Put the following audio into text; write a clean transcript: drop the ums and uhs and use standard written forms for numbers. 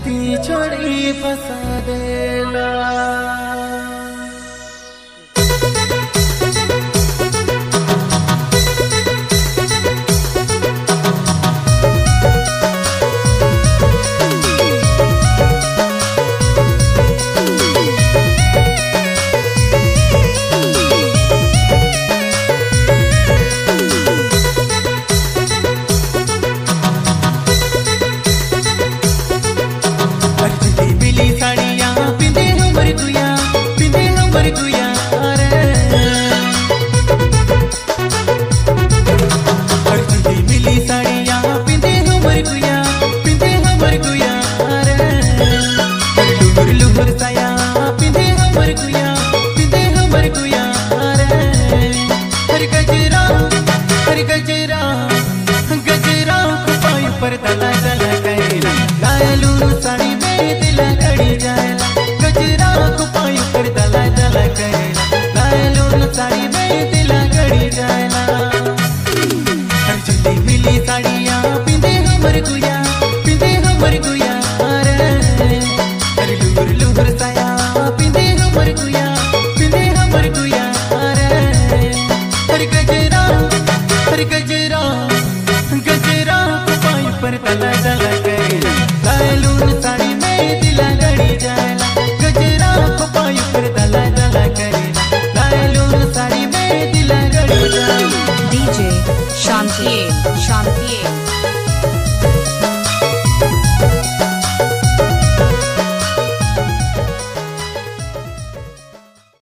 ती छोड़ी फसा देला। पर दला दला करेला लायलून साड़ी में दिला गड़ी जाएला। गजरा को पाई पर दला दला करेला लायलून साड़ी में दिला गड़ी जाएला। हर चुल्ली मिली साड़ियाँ पिंदे हमर गुया रे। हर लूर लूर साया पिंदे हमर गुया रे। हर गजरा पर दला दला करेला लायलून साड़ी में दिला गड़ी जाएला। गजरा को पाई पर दला दला करेला लायलून साड़ी में दिला गड़ी जाएला। DJ Shanti